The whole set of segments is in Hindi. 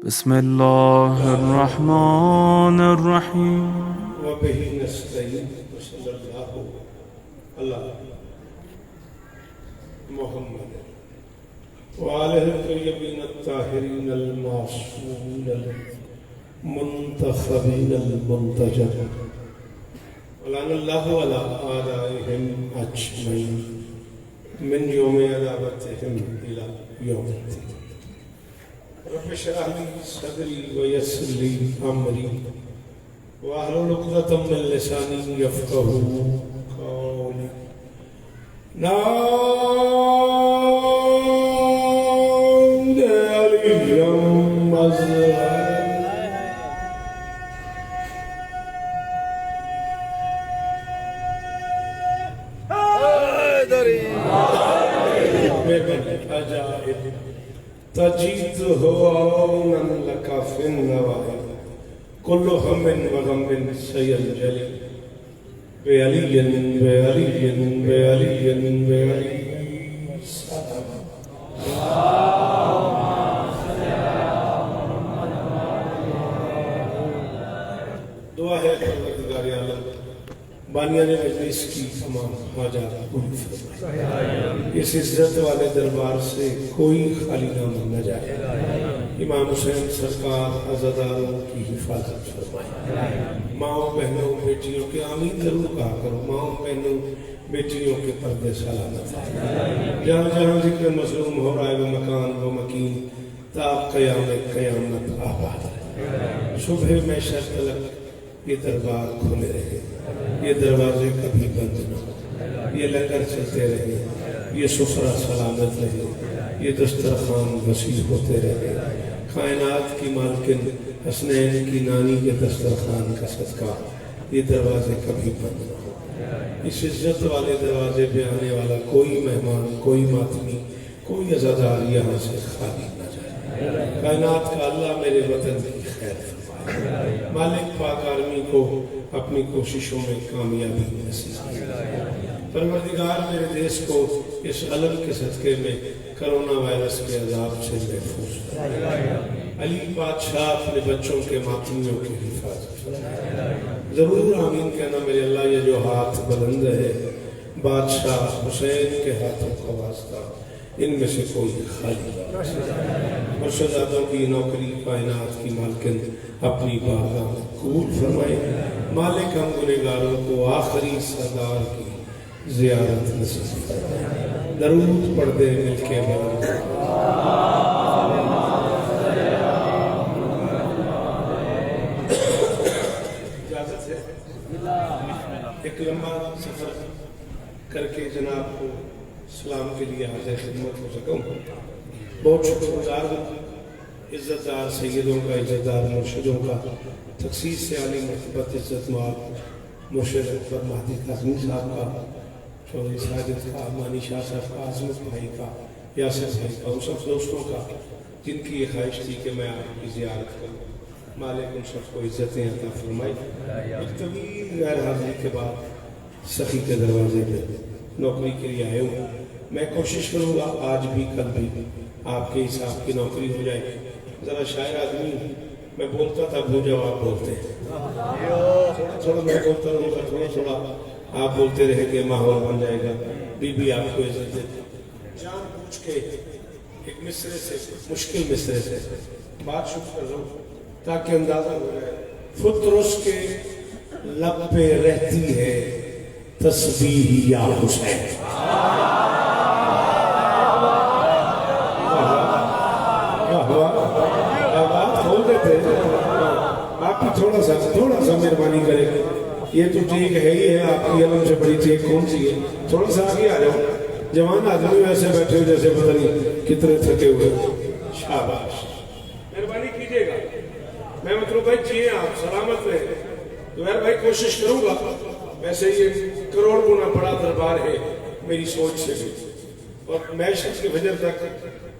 बिस्मिल्लाहिर्रहमानिर्रहीम। वबिही नस्तईन वसल्लल्लाहु अला मुहम्मद व आलिहि तय्यबीन अत्ताहिरीन अल-मासूमीन अल-मुंतखबीन अल-मुंतजब वलअनल्लाहु अला आदाइहिम अजमईन मिन यौमि अदावतिहिम इला यौमिद्दीन। रब्बि इश्रह ली सदरी व यस्सिर ली अमरी वाहलुल उक़दतम मिन लिसानी यफ़क़हू क़ौली। नाद अलिय्यम अज़हर अजाइब तजीद हो औनन लका फिन नवाइब कुल्लु हम्मिन व गम्मिन सयंजली बेअलियन बेअलियन बेअलियन बेअलियन सलाम। दुआ है परवरदिगार आलम बानियाने मजलिस की तमाम हाजात पूरी फरमाए। इस इज्जत वाले दरबार से कोई खाली नाम न जाए। इमाम हुसैन सरकार अज़ादारों की हिफाजत फरमाए। माओ बहनों बेटियों के आमीन जरूर कहा करो। माओ बहनों बेटियों के पर्दे सलामत है। जहाँ जहाँ जिक्र मसलूम हो रहा है वो मकान वो मकीन ता क़यामत आबाद है। सुबह में शर्त तलक ये दरबार खुले रहे, ये दरवाजे कभी बंद न हो, ये लंगर चलते रहे, ये सुफरा सलामत रहे, ये दस्तरखान वसी होते रहे। कायनात की मालकिन हसनैन की नानी के दस्तरखान का सदका ये दरवाजे कभी बंद न हो। इस इज्जत वाले दरवाजे पे आने वाला कोई मेहमान कोई मातमी कोई अज़ादार यहाँ से खाली न जाए। कायनात का अल्लाह मेरे वतन की खैर फरमाए। मालिक पाक आर्मी को अपनी कोशिशों में कामयाबी नसीब फरमाए। परवरदिगार मेरे देश को इस अलम के सदके में कोरोना वायरस के अजाब से महफूज फरमाए। अली बादशाह अपने बच्चों के मातमियों की हिफाजत फरमाए। जरूर आमीन कहना मेरे अल्लाह। ये जो हाथ बुलंद है बादशाह हुसैन के हाथों का वास्ता इनमें से कोई खाली मुर्शदातों की नौकरी कायनात की मालकिन अपनी बारगाह में कबूल फरमाए। मालिक हम गुनहगारों को आखिरी सरदार की ज़ियारत नसीब फरमाए। दरूद पढ़ दे मिलके इजाजत है। एक लंबा सफर करके जनाब को सलाम के लिए हाजिर खिदमत हो सकूँ। बहुत शुक्रगुजार हूँ इज़्ज़तदार सैयदों का, इज़्ज़तदार मुर्शिदों का, तखसीस से आली मरतबत इज़्ज़त माल मुर्शिद अकबर महदी काज़मी साहब का, चौधरी साजिद का, मानी शाह साहब का, आज़मत भाई का, यासिर भाई का, उन सब दोस्तों का जिनकी ये ख्वाहिश थी कि मैं आपकी ज़ियारत करूँ। मालिक उन सबको इज़्ज़तें अता फरमाई। एक तवील गैर हाज़िरी के बाद सखी के दरवाजे पे नौकरी के लिए आए हूँ। मैं कोशिश करूँगा आज भी कल भी आपके हिसाब की नौकरी हो जाए। ज़रा शायर आदमी मैं बोलता था वो जवाब बोलते हैं। थोड़ा थोड़ा मैं बोलता रहूँगा, थोड़ा थोड़ा आप बोलते रहेंगे, माहौल बन जाएगा। बीबी आपको इज्जत देती जानबूझ के एक मिसरे से मुश्किल मिसरे से बात शुरू कर रहा हूँ ताकि अंदाजा हो जाए। फुतरुस के लब पे रहती है तस्बीह या हुसैन। खोल देते आप भी थोड़ा सा मेहरबानी करें। ये तो ठीक है ही है, आपकी अलम से बड़ी ठीक कौन सी है। थोड़ा सा आगे आ जाओ। जवान आदमी वैसे बैठे हो जैसे पता नहीं कितने थके हुए। शाबाश, मेहरबानी कीजिएगा। मैं मतलब भाई जिए आप सलामत रहे तो यार भाई कोशिश करूंगा। वैसे ये करोड़ गुना बड़ा दरबार है मेरी सोच से भी। और मैशर के फजर तक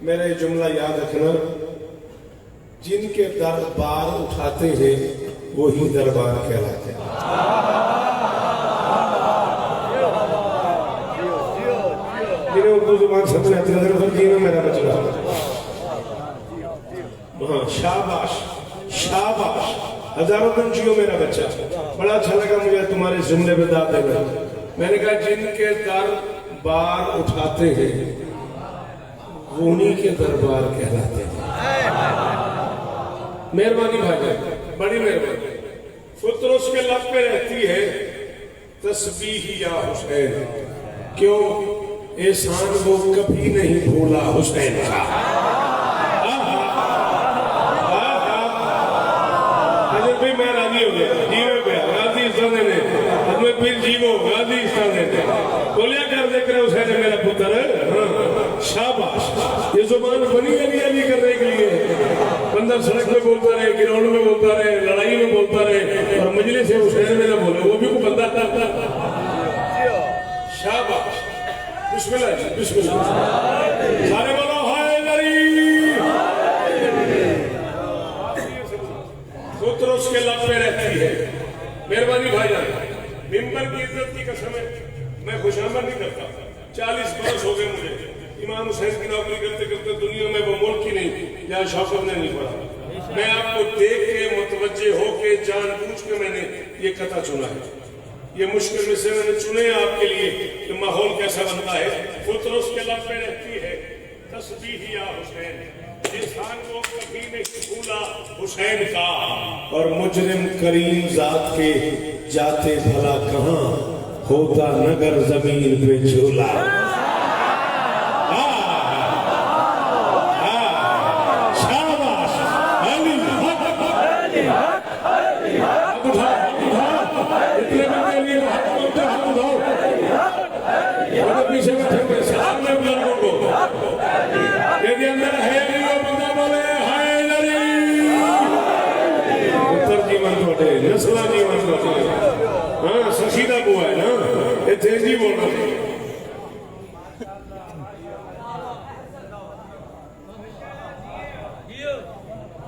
मेरा ये जुमला याद रखना, जिनके दरबार उठाते हैं वही दरबार कहलाते हैं। जिन्हें उर्दू जुबान समझ आती है मेरा बचला हाँ शाबाश शाबाश, हजारों दिन जियो मेरा बच्चा। बड़ा अच्छा लगा मुझे तुम्हारे जुमले पे दाद देना। मैंने कहा जिनके दर बार उठाते हैं वो उन्हीं के दरबार कहलाते हैं। मेहरबानी भाई, बड़ी मेहरबानी। फुत्र उसके लब पे रहती है तस्बीह या हुसैन, क्यों एहसान वो कभी नहीं भूला हुसैन का। हजरत भाई मैं राजी हो गया, जीवे पे गाजी इस्ताने ने हजरत फिर जीवो गाजी इस्ताने ने बोलिया कर देख रहे हुसैन है मेरा पुत्र। हाँ शाबाश, ये जुबान बनी अली अली करने के लिए। बंदा सड़क में बोलता रहे, ग्राउंड में बोलता रहे, लड़ाई में बोलता रहे, और मजलिस से हुसैन में ना बोले, वो भी को बंदा शाबाश। बिस्मिल्लाह जी बिस्मिल्लाह, सारे बोलो हाय नरी। पुत्र उसके लब पे रहती है। मेहरबानी भाईजान, मिंबर की इज्जत की कसम है मैं खुशामद नहीं करता। 40 बरस हो गए मुझे इमाम हुसैन की नौकरी करते करते। दुनिया में वो मुल्क ही नहीं जहाँ शौकत ने नहीं पढ़ा। मैं आपको देख के मुतवज्जे होके जानबूझ के मैंने ये कथा चुना है। ये मुश्किल में से मैंने चुने आपके लिए कि माहौल कैसा बनता है। पुत्र उसके लब पे रहती है तस्बीह या हुसैन, इंसान को कभी नहीं भूला हुसैन का। और मुजरिम करीम जात के जाते भला कहाँ, होता नगर जमीन पे झूला। पीछे बैठे हुए सलाम में बुजुर्गों को यदि अंदर है नहीं वो बंदा बोले हाय नरी। उत्तर जीवन थोड़े नस्ला जीवन थोड़े। हाँ सशीदा बुआ है ना, ये तेजी बोलना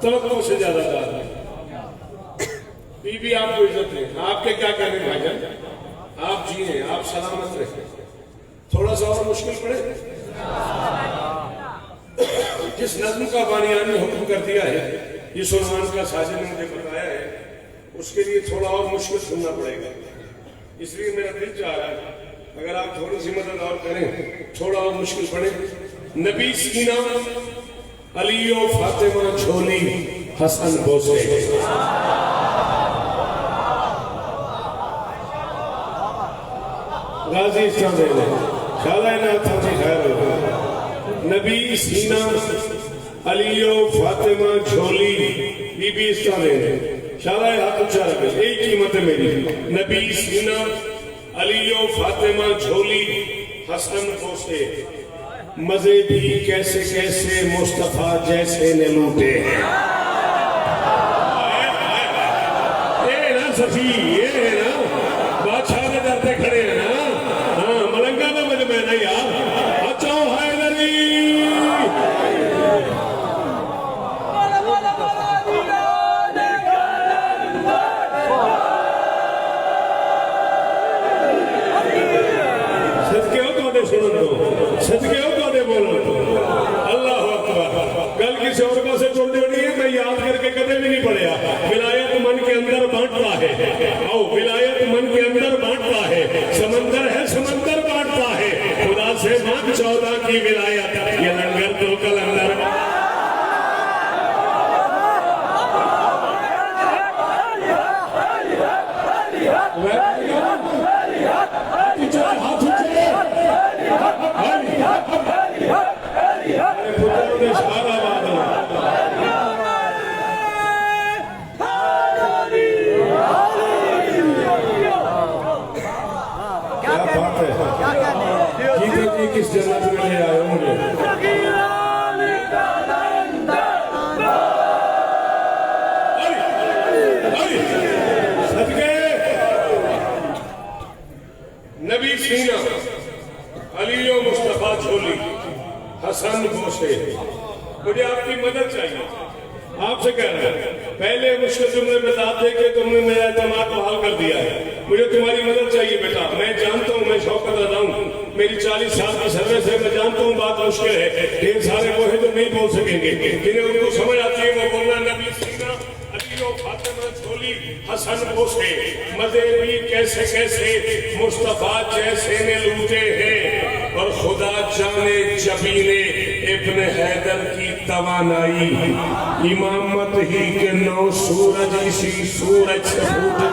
तवक्को से ज्यादा दाद। बीबी आपको इज्जत है, आपके क्या कहने भाईजान, आप जिए आप सलामत रहे। थोड़ा सा और मुश्किल पड़े, जिस नज्म का बानियान ने हुक्म कर दिया है, ये सुलेमान का साजिद ने मुझे बताया है, उसके लिए थोड़ा और मुश्किल सुनना पड़ेगा। इसलिए मेरा दिल चाह रहा है अगर आप थोड़ी सी मदद और करें, थोड़ा और मुश्किल पड़े। नबी सीना अली फातिमा झोली हसन बोसे। गाजी नबी सीना अलियो फातिमा झोली बीबी शाला हाथ ऊंचा रखे, एक कीमत है मेरी। नबी सीना अलियो फातिमा झोली हसन बोसे, मजे भी कैसे कैसे मुस्तफा जैसे ने लूटे हैं। ये ना सफी, ये है ना बादशाह के डरते खड़े हैं ना। हाँ मलंगा ना मुझे मैं नहीं यार, अच्छा है नरी। सदके हो तो सुन दो, सदके हो तो बोलो अल्लाह अकबर। गल किसी और का से जोड़ देनी है, मैं याद करके कदे भी नहीं पढ़िया। विलायत मन के अंदर बांटता है, आओ विलायत मन के अंदर बांटता है। समंदर है समंदर बांटता है, खुदा से मांग 14 की विलायत, ये लंगर तो कलंदर। किस जन्नत में ले आए हो मुझे। सदके नबी सीना अलियो मुस्तफा झोली हसन बोसे, मुझे आपकी मदद चाहिए। आपसे कह रहा है, पहले मुश्किल जुमले में दाद दे के तुमने मेरा दिमाग बहाल कर दिया है। मुझे तुम्हारी मदद चाहिए बेटा। मैं जानता हूँ मैं शौकत अदा हूँ, मेरी 40 साल की सर्विस है, मैं जानता हूँ बात मुश्किल है, ढेर सारे वो है जो नहीं बोल सकेंगे, जिन्हें उनको समझ आती है वो बोलना। नबी सीना अली फातिमा छोली हसन पोसे मजे भी कैसे कैसे मुस्तफा जैसे ने लूटे हैं, और खुदा जाने जबी ने इब्न हैदर की तवानाई, इमामत ही के 9 सूरज इसी सूरज से फूटे।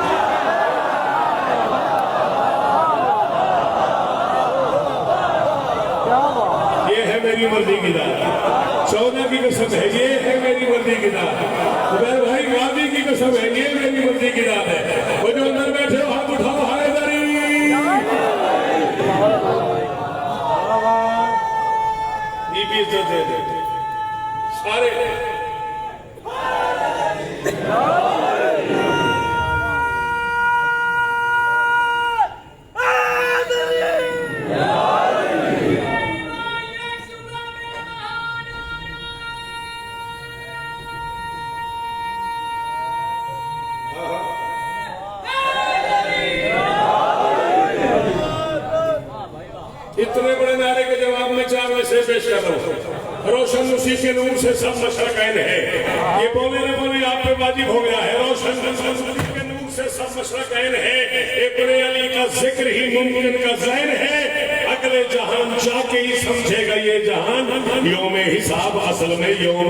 ये है मेरी मर्जी की दात, 14 की कसम है, ये है मेरी मर्जी की दात। भाई गांधी की कसम है, ये मेरी मर्जी की दात है। वो जो अंदर बैठे हो हाथ उठाओ, हैदरी इज्जत दे दे सारे। इतने बड़े नारे के जवाब में 4 मैसेज पेश कर रहा हूँ। रोशन उसी के नूर से सब मशरक ऐन है, ये बोले न बोले आप पे वाजिब हो गया है। रोशन उसी के नूर से सब मशरक ऐन है, इब्ने अली का जिक्र ही मुमकिन का ज़ैन है। अगले जहान जाके ही समझेगा ये जहान, यौम हिसाब असल में यौम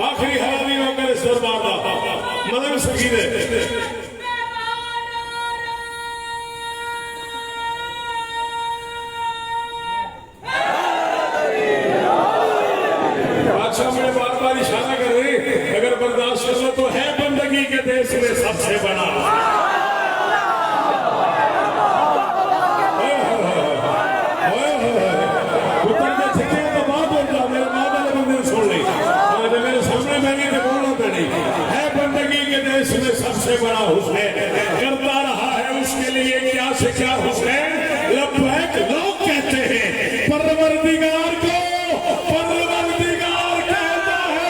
आखिरी हवाली होकर इस दरबार का मदन सकीर है। बादशाह मेरे बार इशारा कर रहे, अगर बर्दाश्त कर लो तो है बंदगी के देश में सबसे बड़ा। सबसे बड़ा हुसैन करता रहा है उसके लिए क्या से क्या हुसैन। लब्बैक लोग कहते हैं, परवरदिगार को परवरदिगार कहता है।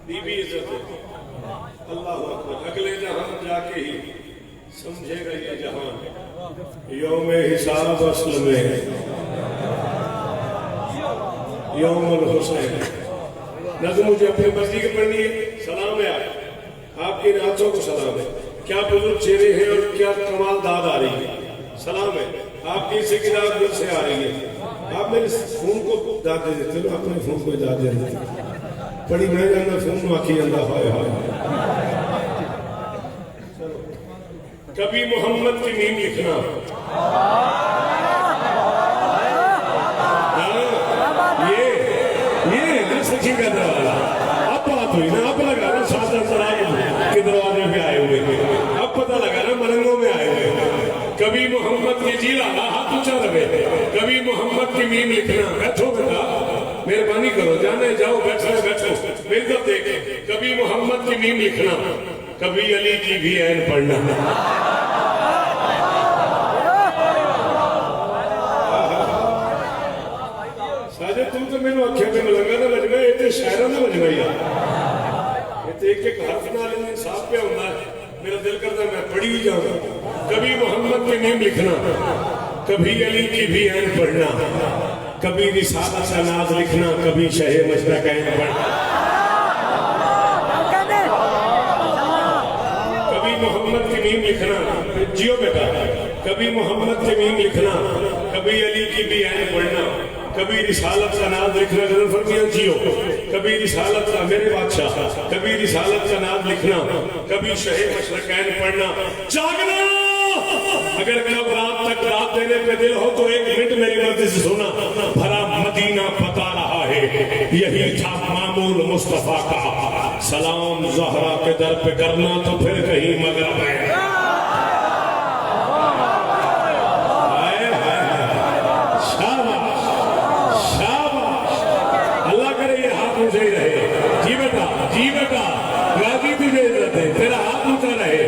बीबी इज्जत है। अल्लाह अकबर। अगले जहान जाके ही समझेगा ये जहान, यौम हिसाब असल में यौमुल हुसैन। नज़्म मुझे अपनी मर्जी की पढ़नी है। सलाम है आपकी नाचों को सलाम है, क्या बुजुर्ग चेहरे हैं और क्या कमाल दाद आ रही है। सलाम है आपकी इसी किताब दिल से आ रही है। आप मेरे फोन को दाद दे देते हो, अपने फोन को दाद दे देते बड़ी मैं जाना फोन आखी जाता है। कभी मोहम्मद की मीम लिखना, ये सखी का दरवाजा। अब बात हुई ना, अब लगा ना साधन के दरवाजे पे आए हुए थे, अब पता लगा ना मलंगों में आए हुए। कभी मोहम्मद की जीला हाथ ऊंचा रहे, कभी मोहम्मद की मीम लिखना। बैठो बेटा, मेहरबानी करो, जाने जाओ, बैठो बैठो, मिलकर देखे। कभी मोहम्मद की मीम लिखना, कभी अली की भी ऐन पढ़ना। साजे तुम तो मैंने आख्या में मलंगा ना बजना, ये तो शायरा ना बजना यार। ये तो एक एक हर्फ नाल इंसाफ पे होता है। मेरा दिल करता मैं पढ़ी ही जाऊँ। कभी मोहम्मद की मीम लिखना, कभी अली की भी ऐन पढ़ना, कभी रिसालत का नाज लिखना, कभी शहे मशरक़ का ऐन पढ़ना, कभी मोहम्मद की मीम लिखना, जियो बेटा, कभी मोहम्मद की मीम लिखना, कभी अली की भी ऐन पढ़ना, कभी रिसालत का नाज लिखना, गजल फरमिया जियो, कभी रिसालत का मेरे बादशाह, कभी रिसालत का नाज लिखना, कभी शहे मशरक़ का ऐन पढ़ना। जागना, अगर कब रात तक रात देने पे दिल हो तो 1 मिनट मेरी मर्जी से सुना। भरा मदीना बता रहा है, यही था मामूल मुस्तफा का, सलाम ज़हरा के दर पे करना तो फिर कहीं मगरब है। अल्लाह करे ये हाथ ऊंचे ही रहे। जी बेटा गाजी तुझे इज्जत है, तेरा हाथ ऊंचा रहे।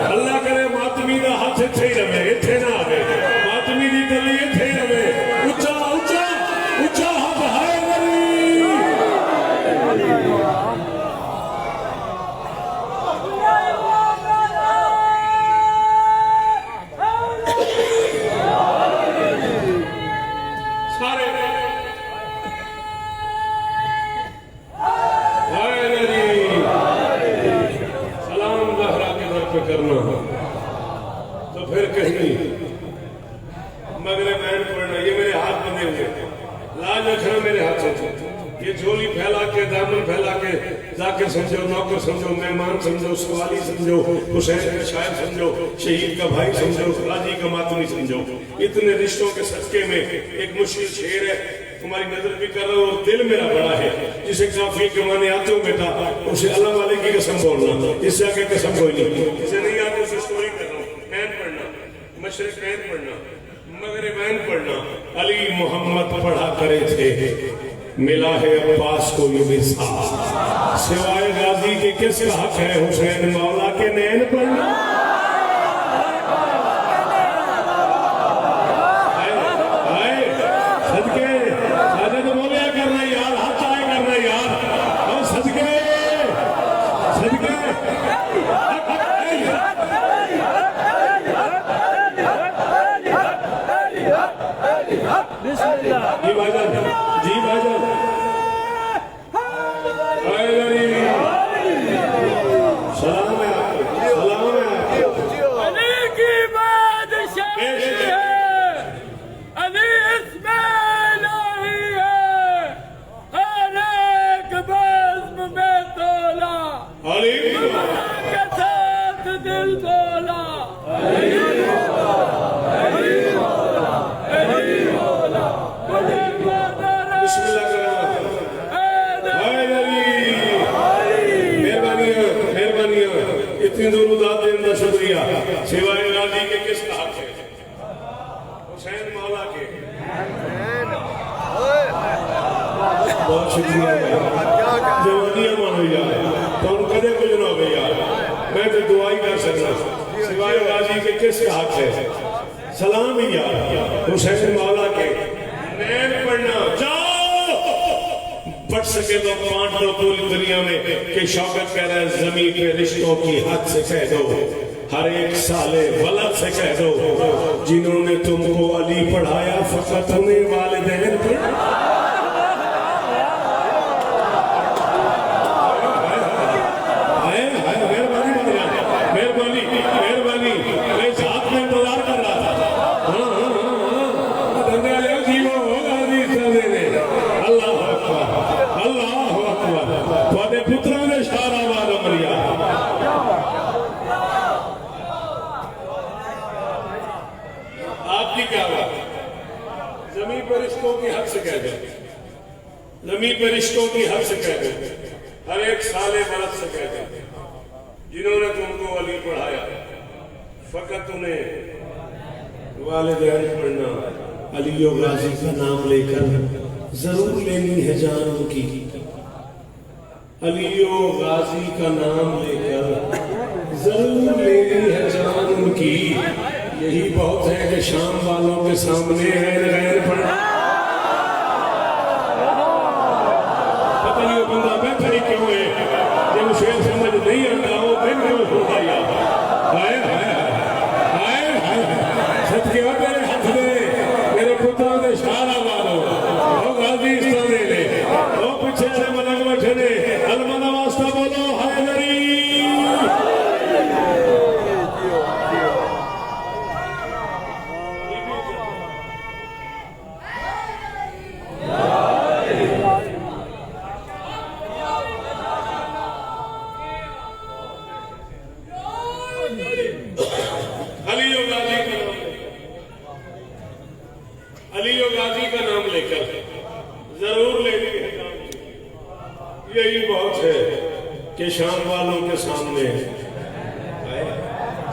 अल्लाह करे मातमी का हाथ इथे ही रहे, इथे ना आवे, मातमी की तली इथे ही रहे। ऊंचा ऊंचा ऊंचा हाथ है सारे करना तो फिर कहीं मगरे बैन पड़ना। ये मेरे हाथ बंधे हुए, लाज रखना मेरे हाथ से। ये झोली फैला के दामन फैला के जाके समझो, नौकर समझो, मेहमान समझो, सवाली समझो, हुसैन का शायर समझो, शहीद का भाई समझो, गाजी का मातमी समझो। इतने रिश्तों के सदके में एक मुश्किल शेर है, तुम्हारी नजर भी कर रहा हूँ और दिल मेरा बड़ा है। जिसे काफी कमाने आते हो बेटा, उसे अल्लाह वाले की कसम बोलना, इससे आगे कसम कोई नहीं। इसे नहीं आते उसे स्टोरी कर रहा हूँ। ऐन पढ़ना, मशरिक ऐन पढ़ना, मगरिब ऐन पढ़ना। अली मोहम्मद पढ़ा करे थे, मिला है अब्बास को ये मिसाल, सिवाय गाजी के किसका हक है हुसैन मौला के नैन पढ़ना। जी भाईजान, जी भाईजान, सलाम है आपको, सलाम है आपको। अली की बादशाही है, अली इसमें नहीं है, हर एक बज़्म में तोला, अली के साथ दिल बोला। इतनी दूर उदात देने का शुक्रिया, सिवाय गाजी के किसका हक है? हुसैन मौला के। बहुत शुक्रिया जवानियां मानो यार, तो उन कदे कुछ ना हो यार, मैं तो दुआ ही कर सकता। सिवाय गाजी के किसका हक है? सलाम ही यार हुसैन मौला के। नैन पढ़ना, जाओ पढ़ सके तो बांट दो पूरी दुनिया में कि शौकत कह रहा है जमीन पे रिश्तों की हद से कह दो, हर एक साले वलद से कह दो, जिन्होंने तुमको अली पढ़ाया फकत उन्हें वालिदैन पढ़ाया। मेहरबानी मेहरबानी, मैं इस हाथ में इंतजार कर रहा था। धंधे वाले जीवो होगा अल्लाह अकबर, अल्लाह अकबर। थोड़े पुत्रों ने सारा वादा मरिया। आपकी क्या बात? जमीन पर रिश्तों की हद से कह दो, जमीन पर रिश्तों की हद से कह दो, हर एक साले बरत से कह दो, जिन्होंने तुमको अली पढ़ाया फकत उन्हें वालिदैन पढ़ना। अली गाजी का नाम लेकर जरूर लेनी है जान उनकी, अली गाजी का नाम लेकर जरूर लेनी है जान उनकी। यही बहुत है कि शाम वालों के सामने है गैर पढ़ना। पता नहीं वो बंदा बैठा ही क्यों है, जब शेर समझ नहीं आता वो बिल्कुल होता यार। कि शाम वालों के सामने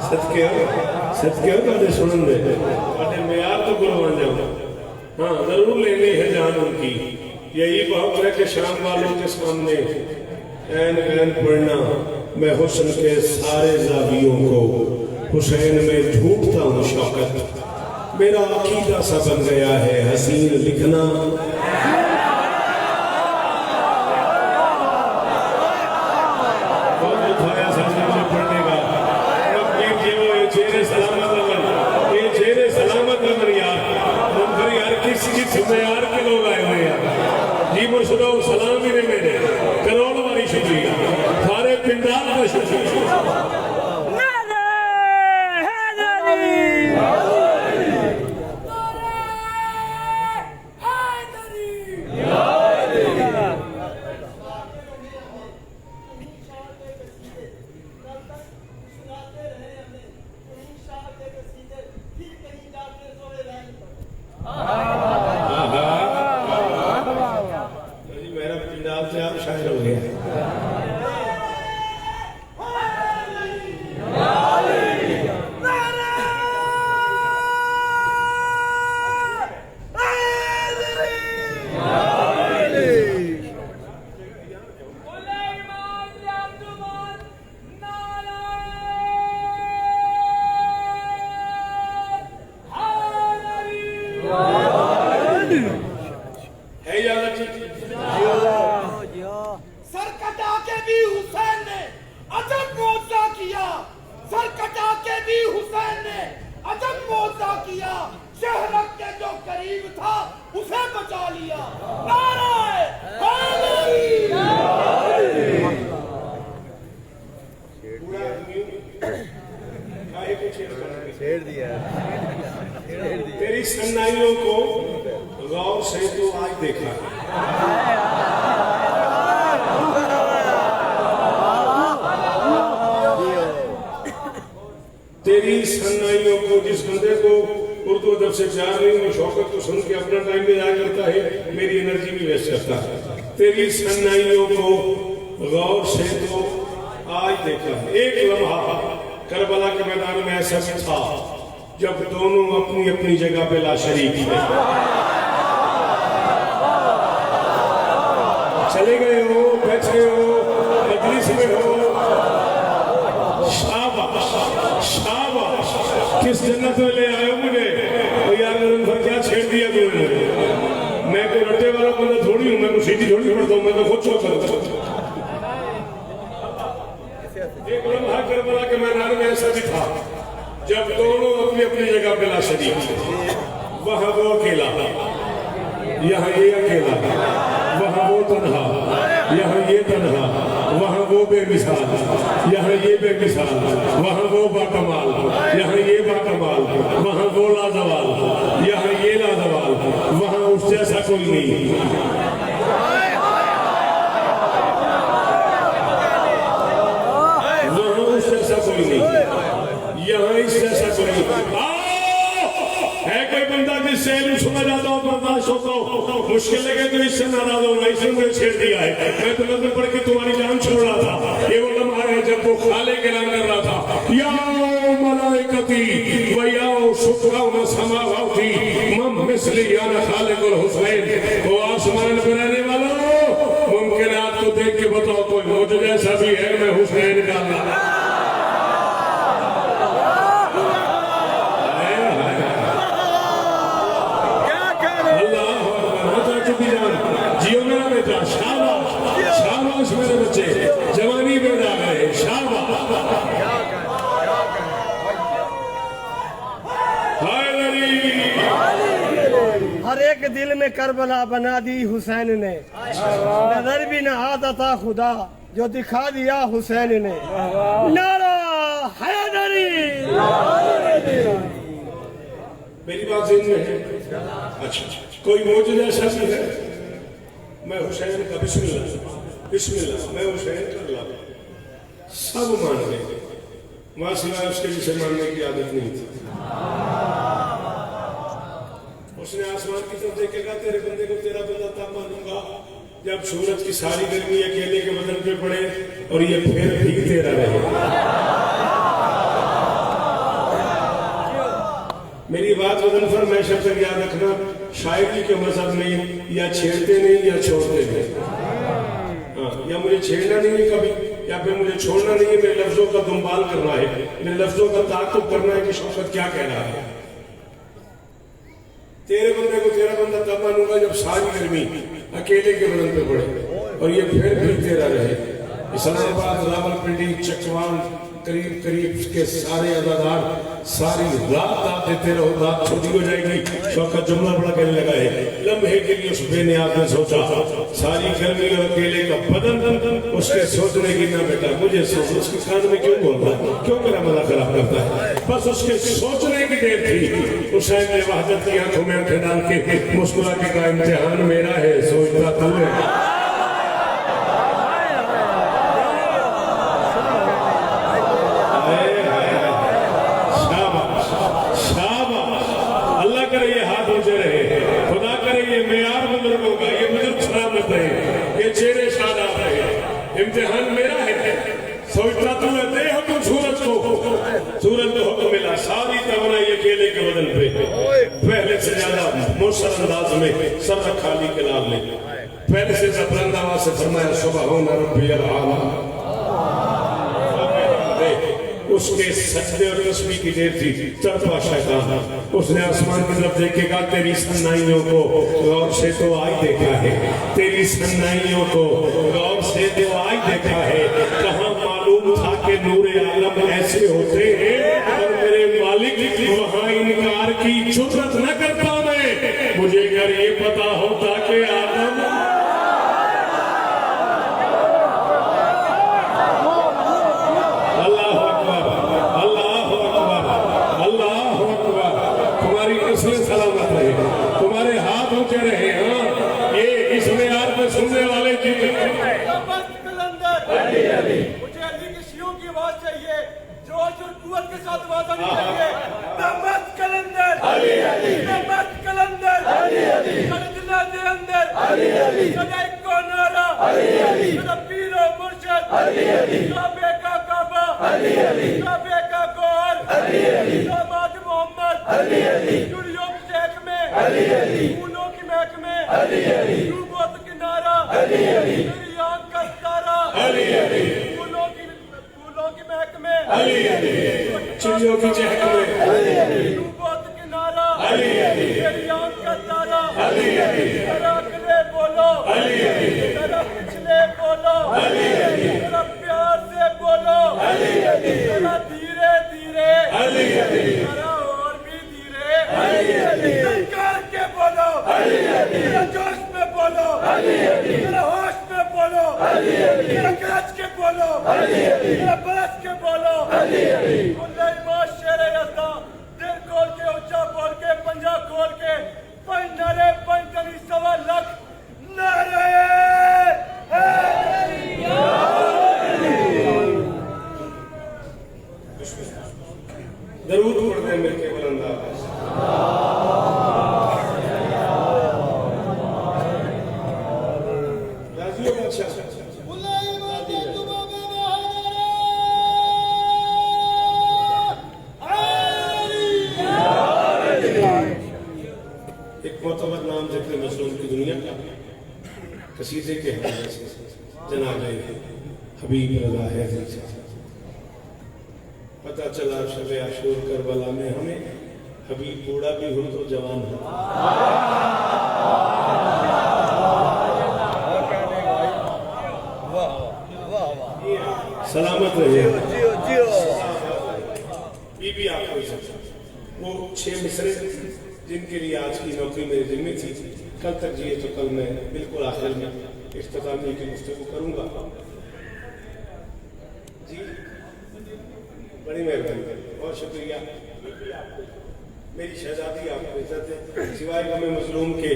सदके हो तो सुनन दे म्यार तो कुर्बान जाओ। हाँ जरूर लेनी है जान उनकी। यही बहुत है कि शाम वालों के सामने ऐन ऐन पढ़ना मैं हुस्न के सारे जावियों को हुसैन में ढूंढता हूँ शौकत। मेरा अकीदा सा बन गया है हसीन लिखना। यार के लोग आए हुए हैं जी मुर्शदो सलाम भी नहीं मेरे करोड़ वाली शुक्रिया सारे पिंडाल का शुक्रिया। शायर हो गया। सर कटा के भी हुसैन ने अजब मोर्चा किया। सर कटा के भी हुसैन ने अजब मोर्चा किया। शहरत के जो करीब था उसे बचा लिया। नाराए छेड़ दिया। तेरी सन्नाइयों को गौर से तो आज देखा। तेरी सन्नाइयों को जिस बंदे को उर्दू अदब से प्यार नहीं वो शौकत को सुन के अपना टाइम भी जाया करता है, मेरी एनर्जी भी वेस्ट करता है। तेरी सन्नाइयों को गौर से तो आज देखा। एक लम्हा करबला के मैदान में ऐसा भी था जब दोनों अपनी अपनी जगह पे लाशरीक थे। चले गए हो, बैठे हो, मजलिस में हो, शाबाश शाबाश, किस जन्नत में ले आए हो मुझे। तो यार फिर क्या छेड़ दिया तुमने। मैं कोई रट्टे वाला बंदा थोड़ी हूँ, मैं कोई सीटी थोड़ी पढ़ता हूँ, मैं तो खुद छोड़ करता। एक लम्हा करबला के मैदान में ऐसा भी था जब दोनों अपनी अपनी जगह पे लाशरीक थे। वहां वो अकेला, यहाँ ये अकेला, वहां वो तन्हा, यहाँ ये तन्हा, वहां वो बेमिसाल, यहाँ ये बेमिसाल, वहां वो बाकमाल, यहाँ ये बाकमाल, वहां वो लाजवाल, यहाँ ये लाजवाल, वहां उस जैसा कोई नहीं। कोई नहीं, यहाँ इस जैसा कोई नहीं। है कोई बंदा जिससे सुना जाता हो, बर्दाश्त होता हो, मुश्किल लगे तो इससे नाराज होना। इसने मुझे छेड़ दिया है। मैं तो नजर पड़ के तुम्हारी जान छोड़ रहा था। ये वो लम्हा है जब वो खाले के नाम कर रहा था, या मलाइकती व या शुक्राना समावाती मम मिस्ली या खालिकुल हुसैन। वो आसमान पर रहने वालों, मुमकिन है आपको देख के बताओ कोई मुझ जैसा भी है। मैं हुसैन का अल्लाह जियो मेरा बेटा, शाबाश शाबाश मेरे बच्चे, जवानी में आ गए, शाबाश। हर एक दिल में करबला बना दी हुसैन ने। नजर भी न आता था खुदा जो दिखा दिया हुसैन ने। नारा हैदरी। मेरी बात जेल में है। अच्छा, कोई मौजूद ऐसा भी है। मैं हुसैन का बिस्मिल्लाह बिस्मिल्लाह, मैं हुसैन का अल्लाह। सब मान गए, वहां सिवाय उसके जिसे मानने की आदत नहीं थी। उसने आसमान की तरफ देखेगा, तेरे बंदे को तेरा बंदा तब मानूंगा जब सूरज की सारी गर्मी अकेले के बदन पे पड़े और ये फिर भीगते रहे। मेरी बात वजन पर मैं शब्द याद रखना, शायरी के मजहब में या छेड़ते नहीं या छोड़ते नहीं। हाँ, या मुझे छेड़ना नहीं है कभी, या फिर मुझे छोड़ना नहीं है, मेरे लफ्जों का दुम्बाल करना है, मेरे लफ्जों का ताक़ुब करना है कि शौकत क्या कह रहा है। तेरे बंदे को तेरा बंदा तब मानूंगा जब सारी गर्मी अकेले के बदन पे पड़े और ये फिर तेरा रहे। इस्लामाबाद, रावलपिंडी, चकवान, करीब करीब के सारे अदादार सारी रात दाद देते रहो, रात छोटी हो जाएगी। शौकत जुमला बड़ा कहने लगा है, लम्हे के लिए उस बेनियाज ने सोचा, सारी गर्मी और अकेले का बदन उसके सोचने की ना बेटा मुझे सोच, उसके कान में क्यों बोल रहा है, क्यों मेरा मना खराब करता है। बस उसके सोचने की देर थी। हुसैन ने वहदत की आंखों में आंखें डाल के मुस्कुरा के कहा, इम्तिहान मेरा है, सोचता तू है। इम्तिहान मेरा है, सोचता तू है, दे हुक्म सूरज को। सूरज को हुक्म मिला, सारी तवनाई अकेले के बदन पे पहले से ज्यादा मुसर अंदाज में सर रखा अली के लाल ने। पहले से बुलंद आवाज से फरमाया, सुबहान रब्बियल आला। उसके सजदे और तस्बीह की देर थी, तड़पा शैतान। उसने आसमान की तरफ देखेगा, तेरी सन्नाइयों को गौर से तो आई देखा है, तेरी सन्नाइयों को गौर से तो आई देखा है। कहाँ मालूम था कि नूरे आलम ऐसे होते हैं, और मेरे मालिक वहाँ इनकार की जुर्रत न करता मैं। मुझे अगर ये पता होता कि आदम सलामत रहे, तुम्हारे हाथ ऊंचे रहे। हाँ, ये इस मेयार पे सुनने वाले मुझे अली के शियों की आवाज चाहिए, जोश और कुव्वत के साथ आवाज आनी चाहिए। नमत कलंदर अली अली, नमत कलंदर अली अली, दिला दे अंदर अली अली, सदाई को नारा अली अली, पीरो मुर्शिद अली अली, काबे का काबा अली अली, काबे का कौर अली अली, दामाद मोहम्मद अली अली, अली अली, फूलों की महकमे अली अली, रूबों का किनारा अली अली, मेरी आँख का तारा अली अली, फूलों की महकमे अली अली, चिड़ियों की चहकमे अली अली, रूबों का किनारा अली अली, मेरी आँख का तारा अली अली, जरा अगले बोलो अली अली, जरा पिछले बोलो अली अली, जरा प्यार से बोलो अली अली, जरा धीरे धीरे अली अली, जरा और भी धीरे अली अली, बोलो अली अली, जोश में बोलो अली अली, होश में बोलो अली अली, गरज के बोलो अली अली, बरस के बोलो अली अली। शेर यज़दा, दिल खोल के ऊंचा बोल के, पंजा खोल के, पंज नारे, पंज कली, 1.25 लाख नारे दरूद पढ़ते हैं मिलके बुलंद आवाज। एक मोतबर नाम जिक्र मशरूम की दुनिया का कसीदे के हवाले से जनाब हबीब रज़ा है। पता चला शब आशूर करबला में हमें हबीब बूढ़ा भी हो तो जवान हो। सलामत रहे। बीबी आपको वो 6 मिसरे जिनके लिए आज की नौकरी मेरी जिम्मे थी, कल तक जिए तो कल मैं बिल्कुल आखिर में इख्तितामी की गुफ्तगू करूंगा। जी बड़ी मेहरबानी और शुक्रिया। मेरी शहजादी आपको इज्जत है, सिवाय गम मजलूम के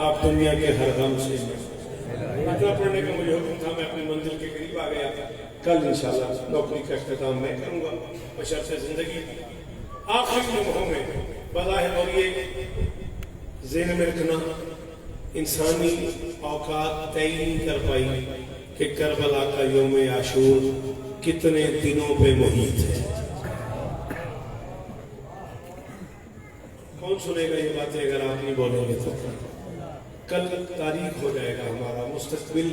आप दुनिया के हर गम से। इतना पढ़ने का मुझे हुक्म था, मैं अपनी मंजिल के करीब आ गया। कल इंशाल्लाह नौकरी का इख्तिताम मैं करूंगा। बशर्ते जिंदगी आखिरी लम्हों में बज़ाहिर और ये ज़हन में रखना इंसानी औकात तय नहीं कर पाई कि करबला का यौम आशूर कितने दिनों पे मुहित है। कौन सुनेगा ये बातें अगर आप नहीं बोलेंगे तो? कल तारीख हो जाएगा, हमारा मुस्तकबिल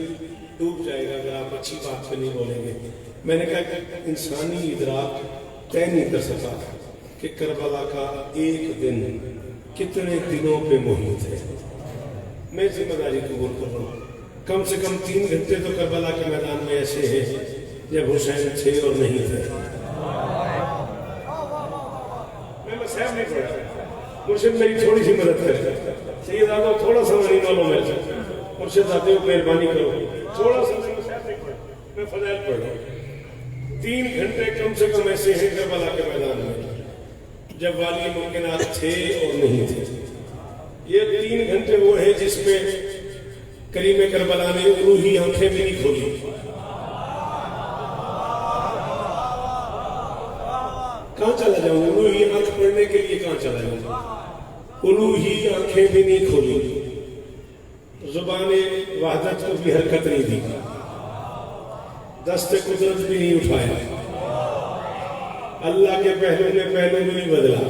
डूब जाएगा अगर आप अच्छी बात पे नहीं बोलेंगे। मैंने कहा कि इंसानी इदराक तय नहीं कर सका कि करबला का एक दिन कितने दिनों पे मुहित है। मैं जिम्मेदारी कबूल कर रहा हूँ। कम से कम 3 घंटे तो करबला के मैदान में ऐसे हैं जब हुसैन थे और नहीं थे। मैं मसहब नहीं पढ़ा, मुर्शिद मेरी थोड़ी सी मदद करे। सैयद आदम थोड़ा सा नहीं मालूम है, मुर्शिद आते हो मेहरबानी करो, थोड़ा सा मैं फजाइल पढ़ रहा हूँ। 3 घंटे कम से कम ऐसे हैं करबला के मैदान में जब वाली मुमकिनात थे और नहीं थे। ये 3 घंटे वो है जिसमें करीम करबला ने रूही आंखें भी नहीं खोली। कहाँ चला जाऊं? रूही आंख पढ़ने के लिए कहाँ चला जाऊं? रूही आंखें भी नहीं खोली, जुबाने वहदत को भी हरकत नहीं दी, दस्ते कुदरत भी नहीं उठाया, अल्लाह के पहलू ने पहलू भी नहीं बदला।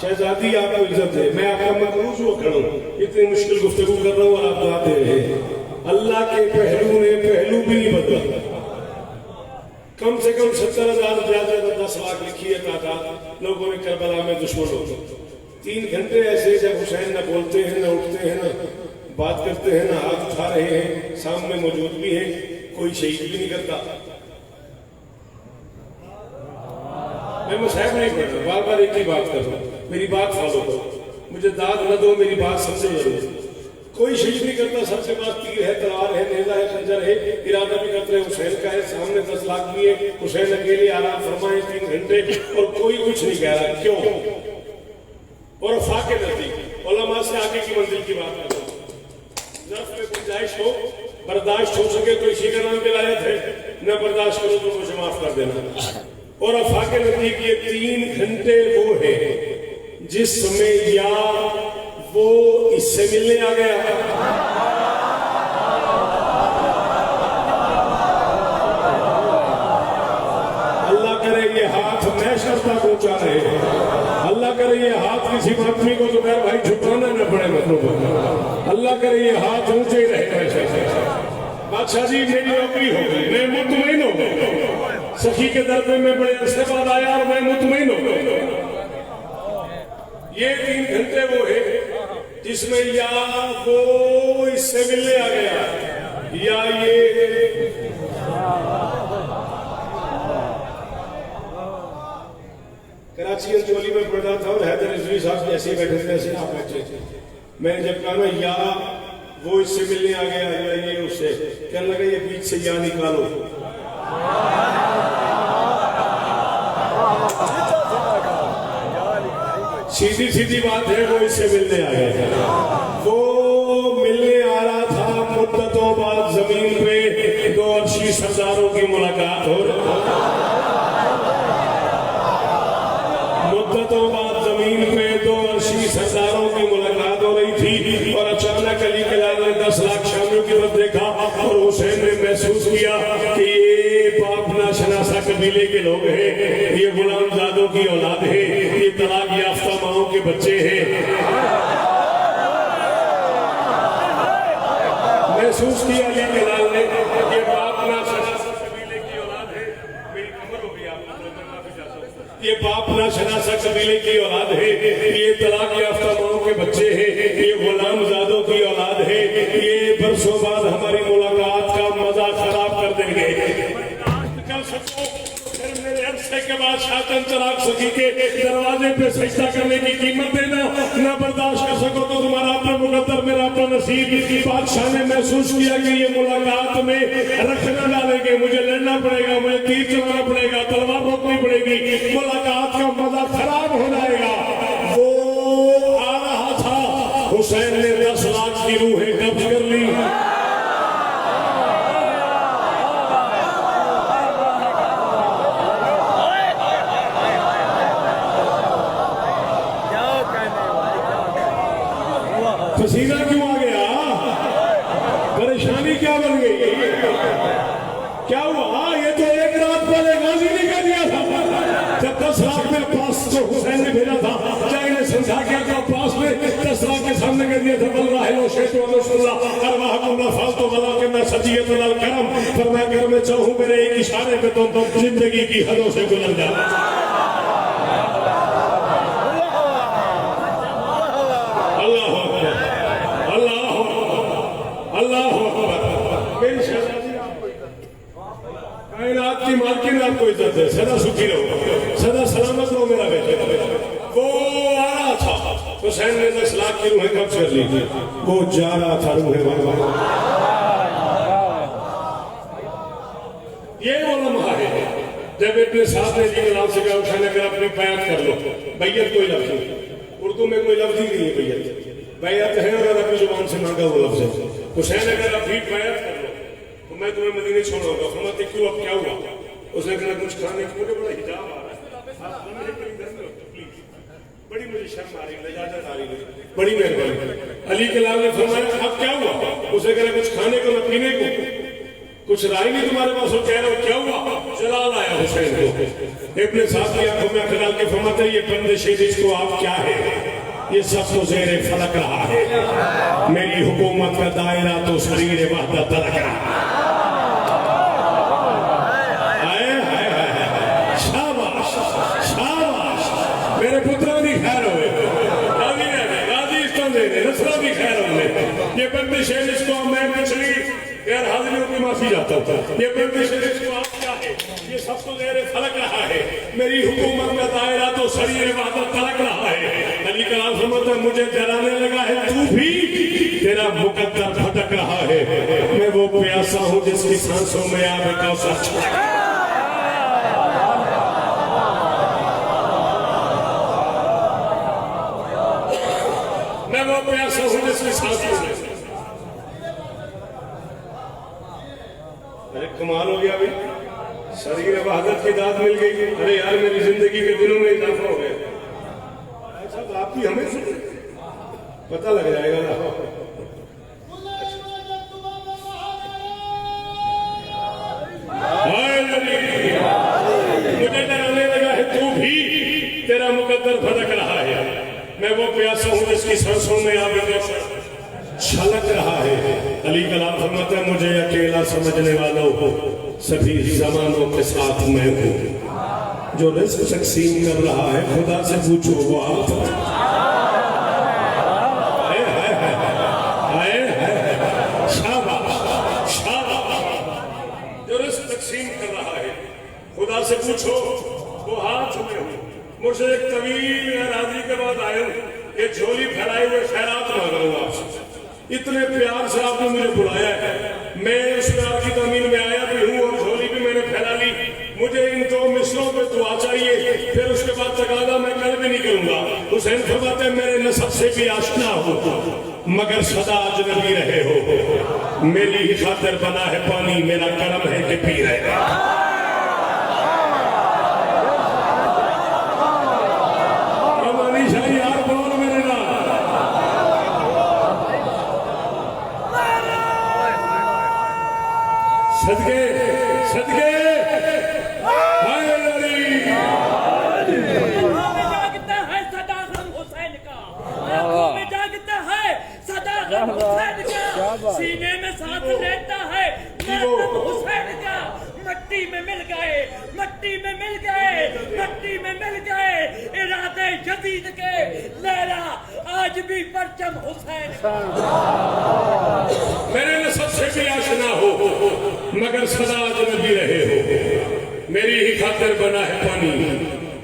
शहजादी आपको इज्जत है, मैं आपका मकरूज हुआ खड़ा हूं, इतनी मुश्किल गुफ्तगू कर रहा हूं और आप दुआ दे रहे हैं। अल्लाह के पहलू ने पहलू भी नहीं बदला। कम से कम 70,000 ज्यादा 10 लाख लिखी है तादाद लोगों ने करबला में दुश्मनों को। 3 घंटे ऐसे जब हुसैन न बोलते हैं, न उठते हैं, न बात करते हैं, न हाथ उठा रहे हैं, सामने मौजूद भी है, कोई शहीद भी नहीं करता। मैं मुसाहिब नहीं पढ़ रहा, बार बार एक ही बात कर रहा हूँ, मेरी बात फॉलो करो, मुझे दाद न दो, मेरी बात सबसे जरूरी। कोई शहीद नहीं करता, सबके पास तीर है, तलवार है, नेजा है, खंजर है, इरादा भी करते हैं हुसैन का है, सामने 10 लाख भी है, हुसैन अकेले आराम फरमाए 3 घंटे और कोई कुछ नहीं कह रहा। क्यों? और अफा के नजदीक उलमा से आगे की मंजिल की बात करो, जब में गुंजाइश हो, बर्दाश्त हो सके तो इसी का नाम विलायत है, न बर्दाश्त करो तो मुझे माफ कर देना। और अफा के नजदीक ये 3 घंटे वो है जिस समय या वो इससे मिलने आ गया, अल्लाह करे ये हाथ मैशर तक पहुंचा रहे, अल्लाह करे ये हाथ किसी आदमी को तो मेरा भाई झुकाना न पड़े, मतलब अल्लाह करे ये हाथ ऊंचे रहे। बादशाह जी मेरी नौकरी हो गई, मैं मुतमईन हो गई, सखी के दर पे मैं बड़े अरसे बाद आया और मैं मुतमईन हो गई। ये 3 घंटे वो है जिसमें या वो इससे मिलने आ गया, या ये कराची अंचोली में पढ़ा था और हैदर रिजवी साहब जैसे बैठे थे ऐसे आप बैठे थे। मैंने जब कहा ना या वो इससे मिलने आ गया या ये उससे, कहने लगा ये बीच से या निकालो। सीधी सीधी बात है, वो इससे मिलने आ गया। वो मिलने आ रहा था, मुद्दतों बाद जमीन पे 2 अर्शी सरदारों की मुलाकात हो रही, मुद्दतों बाद जमीन पे 2 अर्शी सरदारों की मुलाकात हो रही थी और अचानक अली के लाल ने 10 लाख शामियों की तरफ देखा और हुसैन ने महसूस किया कि ये बापना शनासा कबीले के लोग हैं, ये गुलाम जादों की औलाद है, ये तलाक याफ्ता माओं के बच्चे हैं। महसूस किया अली के लाल ने ये बापना शनासा कबीले की औलाद है, मेरी कमर हो गई आप, ये बापना शनासा कबीले की औलाद है, ये तलाक याफ्ता माओं के बच्चे हैं, ये गुलाम जादों की औलाद है, ये बरसों बाद हमारी मुलाकात का मजा खराब कर देंगे। कर सको फिर मेरे अरसे के बाद शातन चराग सखी के दरवाजे पे सजदा करने की कीमत देना, न बर्दाश्त कर सको तो तुम्हारा अपना मुकद्दर मेरा अपना नसीब। बादशाह ने महसूस किया कि ये मुलाकात में रखना डालेंगे, मुझे लड़ना पड़ेगा, मुझे तीर चलाना पड़ेगा, तलवार रोकनी पड़ेगी, मुलाकात का मजा खराब हो जाएगा। वो आ रहा था, हुसैन ने 10 लाख की रूहें कब्ज कर ली। पसीना क्यों आ गया? परेशानी क्या बन गई? क्या हुआ? ये तो एक रात पहले गाजी ने कह दिया था जब 10 लाख में अब्बास को हुसैन ने भेजा था, क्या इन्हें समझा किया था? अब्बास ने 10 लाख के सामने कह दिया था बल्ला है मैं घर में चाहूं मेरे एक इशारे पे तुम जिंदगी की हदों से गुजर जाओ। अल्लाह अल्लाह अल्लाह कायनात की मालकिन आपको इज्जत है, सदा सुखी रहो, सदा सलामत रहो मेरा बेटा। वो आ रहा था हुसैन ने 10 लाख की रूहें कब्ज कर ली थी, वो जा रहा था रूहें ये वो लम्हा है जब अपने साथ ने जी नाम से कहा हुसैन अगर अपनी बैत कर लो। बैयत कोई लफ्ज नहीं, उर्दू में कोई लफ्ज ही नहीं है बैयत। बैयत है और अरबी जुबान से मांगा वो लफ्ज है। हुसैन अगर अभी बैत कर लो तो मैं तुम्हें मदीने छोड़ूंगा। फरमाते क्यों? अब क्या हुआ? उसने कहा कुछ खाने को, मुझे बड़ा हिजाब आ रहा है, बड़ी मुझे शर्म आ रही है, लजाजत आ रही है, बड़ी मेहरबानी। अली के लाल ने फरमाया अब क्या हुआ? उसे कहा कुछ खाने को न पीने को, कुछ राय नहीं तुम्हारे पास? वो कह रहे हो क्या हुआ? जलाल आया हुसैन को। अपने साथ की आंखों में आंखें डाल के फरमाते ये बंदिश को आप क्या है? ये सब तो ज़ेरे फलक रहा है, मेरी हुकूमत का दायरा तो शरीर वहदत तलक रहा है। शाबाश शाबाश मेरे पुत्रों की खैर हो, राजी इस्लाम दे नसरों की खैर हो। ये बंदिश को मैं पिछली यार हाजिरियों की माफी जाता हूँ। ये बंदिश को आप क्या है? ये सब तो ज़ेरे फलक रहा है, मेरी हुकूमत का दायरा तो शरीर वहदत तलक रहा है। अली कलाम फरमाता मुझे डराने लगा है तू भी, तेरा मुकद्दर भटक रहा है। मैं वो प्यासा हूँ जिसकी सांसों में आब कौसर छलक। मैं वो प्यासा हूँ जिसकी सांसों में। अरे कमाल हो गया भाई, शरीर वहदत की दाद मिल गई। अरे यार मेरी जिंदगी के दिनों में इजाफा हो गया। अच्छा आप भी हमें सुन पता लग जाएगा ना। मुझे डराने लगा है तू भी, तेरा मुकद्दर भटक रहा है। मैं वो प्यासा हूँ जिसकी सांसों में आब छलक रहा है। अली कलाम फरमाता है मुझे अकेला समझने वालों को सभी जमानों के साथ मैं हूँ। जो रिस्क तकसीम कर रहा है खुदा से पूछो वो आप। शाबाश शाबाश, जो रिस्क तकसीम कर रहा है खुदा से पूछो वो हाथ में हूँ। मुझसे एक तवील नाराजगी के बाद आए हूँ, ये झोली फैलाए हुए खैरात मांग रहा हूँ आपसे। इतने प्यार से आपने मुझे बुलाया है, मैं उस प्यार की तमीन में आया भी हूँ और झोली भी मैंने फैला ली। मुझे इन 2 मिसरों पे दुआ चाहिए, फिर उसके बाद तकादा मैं कल भी नहीं करूंगा। हुसैन फरमाते मेरे नसब से भी आशना हो मगर सदा अजनबी रहे हो। मेरी ही खातिर बना है पानी, मेरा करम है कि पी रहे। यार बोल मेरे नाम सदके सदके जागता है सदा गम हुसैन का, आंखों में जागता है सदा गम हुसैन का, सीने में सांस लेता है मातम हुसैन का। मट्टी में मिल गए, मट्टी में मिल गए, मट्टी में मिल गए इरादे जदीद के। लैला आज भी परचम हुसैन का। मेरे नसब से भी आशना हो मगर सदा अजनबी रहे हो। मेरी ही खातिर बना है पानी,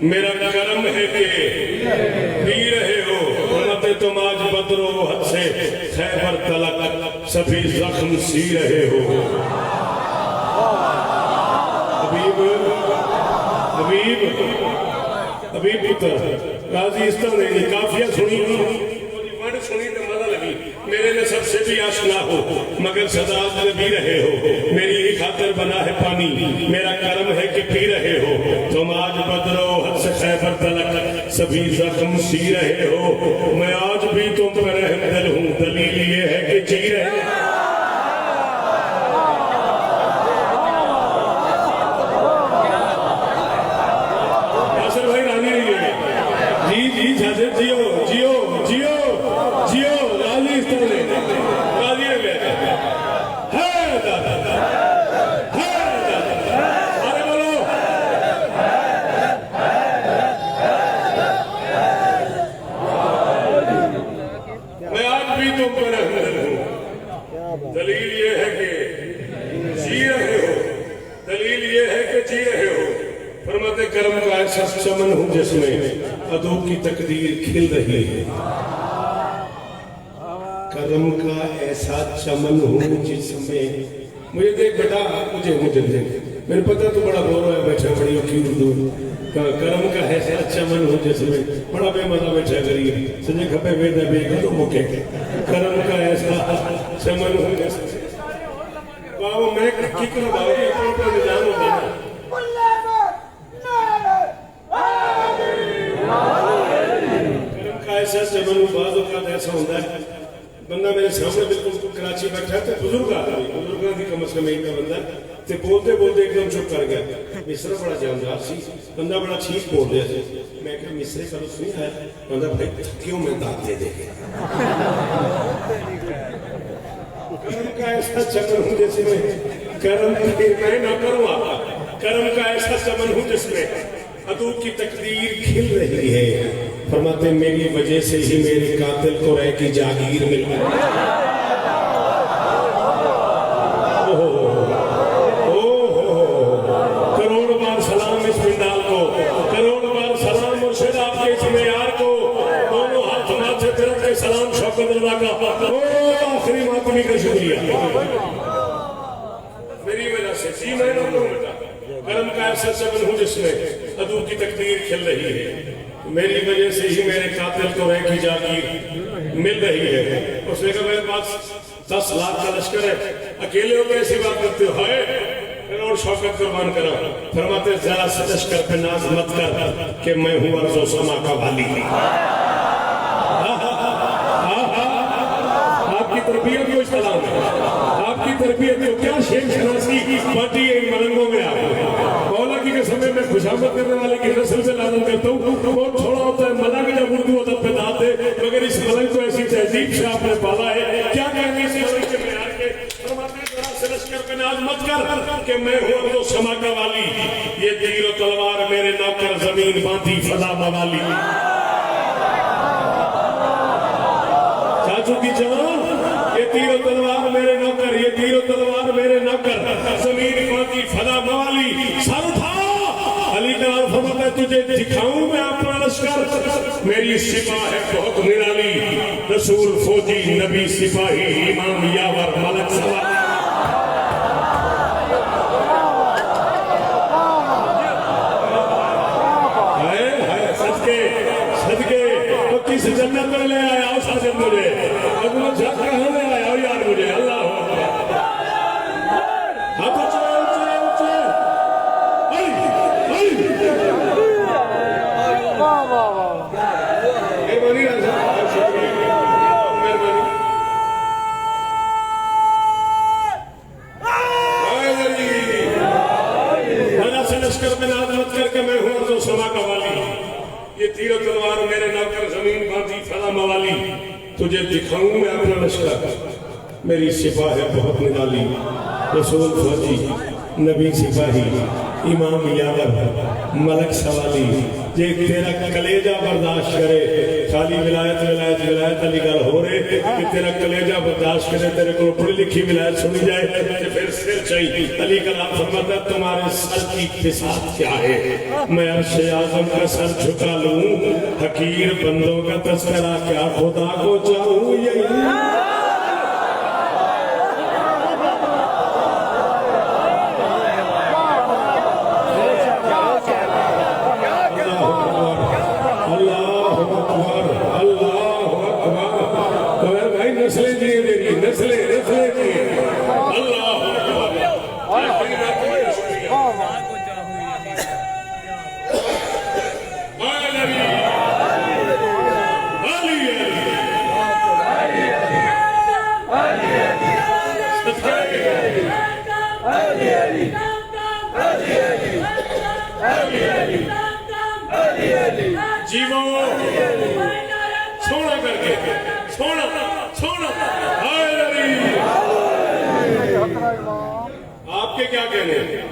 मेरा करम है कि पी रहे हो। मत तुम आज बदरो हद से खैबर तलक सभी जख्म सी रहे हो। हबीब हबीब हबीब पुत्र गाजी इस तरह नहीं, काफिया सुनी वर्ड सुनी तो मजा लगी। मेरे नसब से भी आशना हो मगर सदा अजनबी रहे हो। मेरी ही खातिर बना है पानी, मेरा करम है कि पी रहे हो। तुम आज बदरो हद से खैबर तलक सभी जख्म सी रहे हो। मैं आज भी तुम पर रहमदिल हूँ, दलील ये है कि जी रहे हो। नासिर भाई राजी रहिए। जी जी साजिद जियो जियो जियो जियो राजी इस तरह राजी रहे है दादा है दादा। अरे बोलो मैं आज भी तुम पर हमदर्द हूँ। दलील ये है कि जी रहे हो, दलील ये है कि जी रहे हो। फरमाते कर्म का ऐसा चमन हूँ जिसमें अदो की तकदीर खिल रही है। कर्म का ऐसा चमन हूँ जिसमें मुझे देख बेटा मुझे देख मेरे पता तो बड़ा बोल रहा है बैठा बड़ी की उर्दू कर्म का ऐसा चमन हूँ जिसमें बड़ा बेमजा बैठा करिए सजे खपे वेद बेग तो मुके कर्म का ऐसा चमन हूँ जिसमें बाबू मैं कितना बाबू अपना निजाम होता है। कर्म का ऐसा चमन हूँ बाज़ औक़ात ऐसा होता है बंदा मेरे सामने बिल्कुल कराची बैठा है तो बुजुर्ग आदमी बुजुर्गों की कम से कम एक बंदा ते बोलते बोलते एकदम चुप कर गया। मिस्र बड़ा जानदार सी बंदा बड़ा ठीक बोल रहा था। मैं क्या मिस्रे का सुनी है बंदा भाई क्यों मैं दाद दे देंगे। कर्म का ऐसा चमन हूँ जिसमें कर्म मैं ना करूँ कर्म का ऐसा चमन हूँ जिसमें अदू की तकदीर खिल रही है। फरमाते मेरी वजह से ही मेरे कातिल को रह की जागीर मिल गई। करोड़ बार सलाम इस पिंडाल को, करोड़ बार सलाम मुर्शिद आपके इस मेयार को। दोनों हाथ माथे पे रख के सलाम शौकत रज़ा का आखिरी मातमी का शुक्रिया। मेरी वजह से जी मैं ना करूं बेटा कर्म का ऐसा चमन हूँ जिसमें अदू की तकदीर खिल रही है। मेरी वजह से ही मेरे कातिल को रह की जागीर मिल रही है। उसने कहा मेरे पास 10 लाख का लश्कर है अकेले हो कैसी बात करते हो हाय और शौकत कुर्बान करा। फरमाते जरा से लश्कर पे नाज मत कर कि मैं हूँ अर्ज़ो समा का वाली। आपकी तरबियत को इस्लाम है आपकी तरबियत को क्या शेख शनासी पार्टी मलंगों में आप मौला की कसम में खुशामद करने वाले की नस्ल से लालन करता हूँ। बहुत थोड़ा होता है मलंग जब उर्दू अदब पे दाद दे मगर इस मलंग को ऐसी तहजीब से आपने पाला है क्या कहने इस मलंग के प्यार के। जरा से लश्कर पे नाज मत कर कि मैं हूँ अर्ज़ो समा का वाली। ये तीर और तलवार मेरे नौकर जमीन बांधी फजा मवाली। चाचू की जवान ये तीर और तलवार मेरे नौकर ये तीर और तलवार मेरे नौकर जमीन बांधी फजा मवाली। सर उठा अली का फरमाता तुझे दिखाऊं मैं अपना लश्कर। मेरी सिपा है बहुत निराली रसूल फौजी नबी सिपाही इमाम यावर मलक सवारी। सदके सदके तो किस जन्नत में ले आया उस साजन मुझे कहाँ ले आया यार मुझे अल्लाह लश्कर में नाज मत करके मैं हूँ अर्ज़ो समा का वाली। ये तीर तलवार मेरे नौकर जमीन बांधी फजा मवाली। तुझे दिखाऊं मैं अपना लश्कर मेरी सिपा है बहुत निराली रसूल फौजी नबी सिपाही इमाम यावर मलक सवाली। जे तेरा कलेजा बर्दाश्त करे खाली विलायत विलायत विलायत अली गल हो रहे कि तेरा कलेजा बर्दाश्त करे तेरे को पढ़ी लिखी विलायत सुनी जाए तो फिर सिर चाहिए। अली कलाम फरमाता तुम्हारे सर की फिसाद क्या है मैं अर्श आज़म का सर झुका लूं। हकीर बंदों का तस्करा क्या खुदा को चाहूं यही। नस्लें दिए देनी नस्लें नस्लें दिए अल्लाह कहने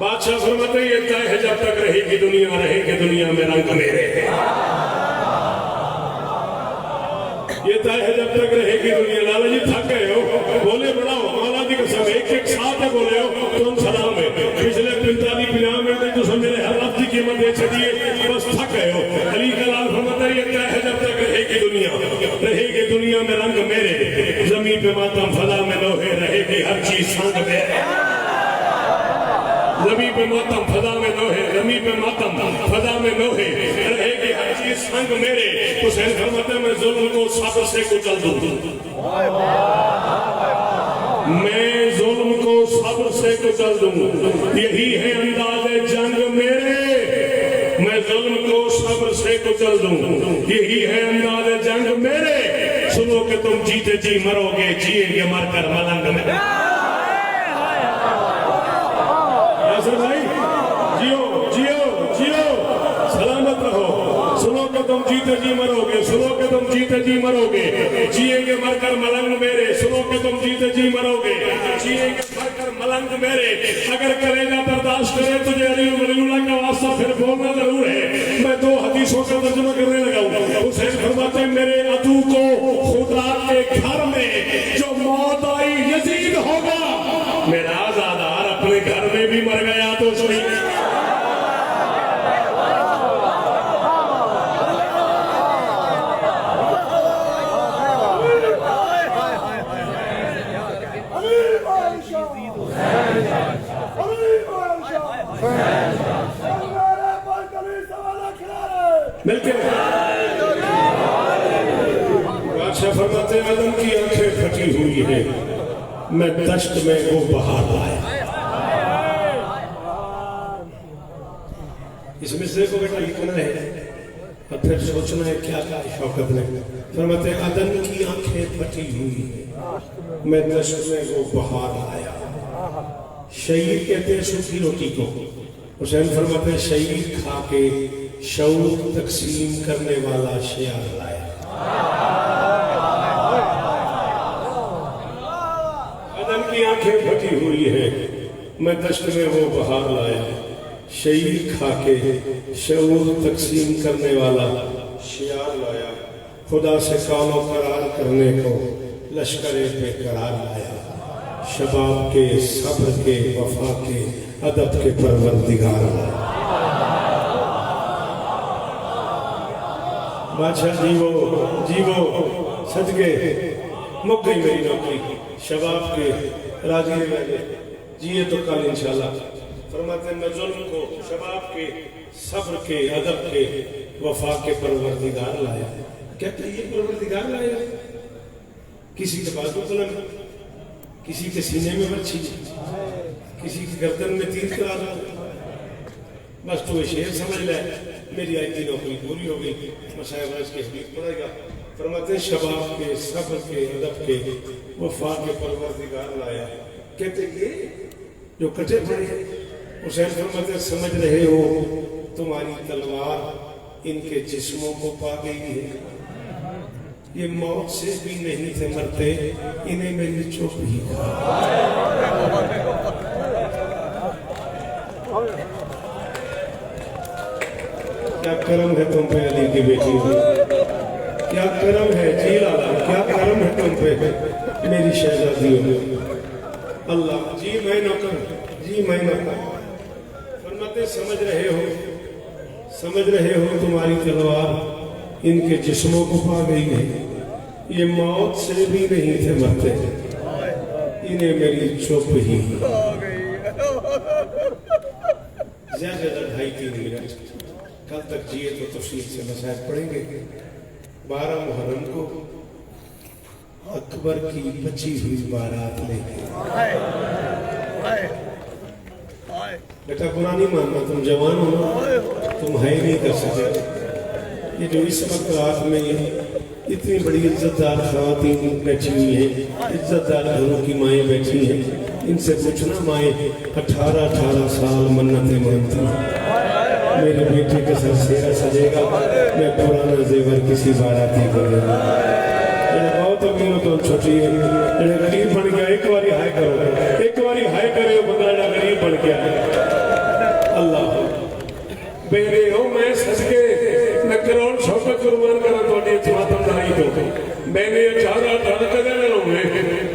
बादशाह फरमाते ये तय है जब तक रहेगी दुनिया में रंग मेरे। ये तय है जब तक रहेगी दुनिया। लाला जी थक गए हो, बोले बढ़ाओ मौला जी कसम एक साथ है बोले हो तुम सलाम में पिछले 45-50 मिनट में तो मेरे हर लफ्ज की कीमत दे छड़िए, बस थक गए हो। अली का लाल फरमाता ये तय है जब तक रहेगी दुनिया में रंग मेरे। जमीन पे मातम फजा में लोहे रहेगी हर चीज संग मेरे। जमीन पे मातम फजा में लोहे, जमीन पे मातम फजा में लोहे रहेगी हर चीज संग मेरे। हुसैन फरमाते मैं जुल्म को सब्र से कुचल दूं, मैं जुल्म को सब्र से कुचल दूं। यही है अंदाज़े जंग मेरे, मैं जुल्म को सब्र से कुचल दूं। यही है अंदाज़े जंग मेरे। सुनो कि तुम जीते जी मरोगे, जिएंगे मरकर मलंग में। भाई जियो जियो जियो सलामत रहो। सुनो कि तुम जीते जी मरोगे, सुनो कि तुम जीते जी मरोगे, जिएंगे मरकर मलंग मेरे। सुनो कि तुम जीते जी मरोगे, जिएंगे मरकर मलंग मेरे। अगर करेगा बर्दाश्त करे तुझे अली वलीउल्लाह का वास्ता फिर बोलना जरूर है। मैं 2 हदीसों का तर्जुमा करने लगा हूं। हुसैन फरमाते मेरे अदू को खुदा के घर में जो मौत आई यजीद होगा, मेरा आजादार अपने घर में भी मर गया तो सही। बादशाह फरमाते आदम की आंखें फटी हुई है, मैं दश्त में वो बहार लाया। इस मिसरे को बेटा लिखना है और फिर सोचना है क्या कहा शौकत ने। फरमाते आदम की आंखें फटी हुई है, मैं दश्त में वो बहार लाया। शहीद कहते हैं सूखी रोटी को। हुसैन फरमाते शहीद खा के शऊर तकसीम करने वाला शेर लाया। आदम की आंखें फटी हुई है, मैं दश्त में वो बहार लाया। शहीद खा के शऊर तकसीम करने वाला शेर लाया। खुदा से कालो करार करने को लश्करे पे करार लाया। शबाब के सब्र के वफा के अदब के परवरदिगार लाया। बादशाह जीवो सदके मुक गई मेरी नौकरी। शबाब के राजी रहे जिए तो कल इंशाल्लाह। फरमाते मैं जुल्म को शबाब के सब्र के अदब के वफा के परवरदिगार लाया। कहते ये परवरदिगार लाया, किसी के बाजू बुलंद, किसी के सीने में बच्ची, किसी की गर्दन में तीर करा दो, बस तो शेर समझ ले मेरी आई की नौकरी पूरी हो गई। मसायब के हदीस पढ़ेगा। फरमाते शबाब के सब्र के अदब के वफा के परवरदिगार लाया। कहते ये जो कटे पड़े हुसैन फरमाते समझ रहे हो तुम्हारी तलवार इनके जिस्मों को पा गई है। ये मौत से भी नहीं थे मरते, इन्हें मेरी चुप ही क्या करम है तुम पे अली की बेटी हो, क्या करम है जी लाला, क्या करम है तुम पे मेरी शहजादी हो। अल्लाह जी मैं नौकर, जी मैं नौकर। फरमाते समझ रहे हो तुम्हारी तलवार इनके जिस्मों को पा गई है। ये मौत से भी नहीं थे मरते, इन्हें मेरी चुप ही। ज्यादा 2.5-3 मिनट कल तक जिए तो तफसील से मसाइल पढ़ेंगे। 12 मुहर्रम को अकबर की बची हुई बारात लेके बेटा बुरा नहीं मानना, तुम जवान हो ना, तुम है नहीं कर सकते। ये जो इस वक्त रात में इतनी बड़ी इज्जतदार खवातीन बैठी हुई है, इज्जतदार घरों की माएँ बैठी हैं, इनसे पूछना माएँ 18-18 साल मन्नतें मानती हैं मेरे बेटे के सर सेरा सजेगा, मैं पुराना जेवर किसी बाराती को देगा। बहुत अमीरों तो छोटी है, गरीब बन गया। एक बारी हाय करो, एक बारी हाय करे बंदा गरीब बन गया अल्लाह बेरे हो मैं सज के मैं करोड़ शौकत कुर्बान करा थोड़ी मातम दाई तो मैंने 18 कदे न होंगे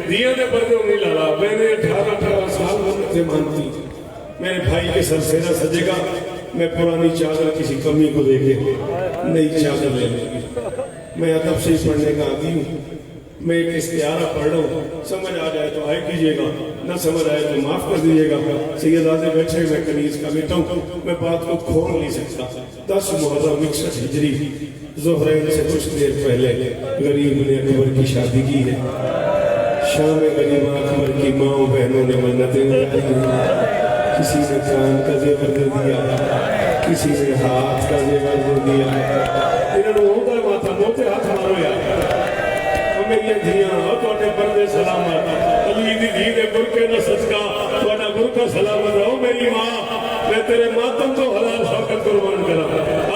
दिया दे पर नहीं लाला मैंने 18 साल से मानती मेरे भाई के सर सेना सजेगा मैं पुरानी चादर किसी कमी को देके नई चादर ले लूंगी मैं अदब से ही पढ़ने का आदि हूँ मैं एक इस्तिहारा पढ़ रहा हूँ समझ आ जाए तो आए कीजिएगा न समझ आए तो माफ कर दीजिएगा सैयदादे बैठे मैं कनीज का बेटा हूँ मैं बात को खोल नहीं सकता 10 मुहर्रम 61 हिजरी ज़ोहरैन से कुछ देर पहले गरीब ने अकबर की शादी की है शाम गरीबा अकबर की माओ बहनों ने मन्नतें उतारी किसी ने कान का जेवर दे दिया किसी ने हाथ का जेवर दे दिया इन्होंने होता माथा मोते हाथ मारो यार मेरी धियां थोड़े पर्दे सलामत अली दी धी दे बुरके न सदका थोड़ा बुरका सलामत हो मेरी मां मैं तेरे मातम को हलाल शौकत कुर्बान करा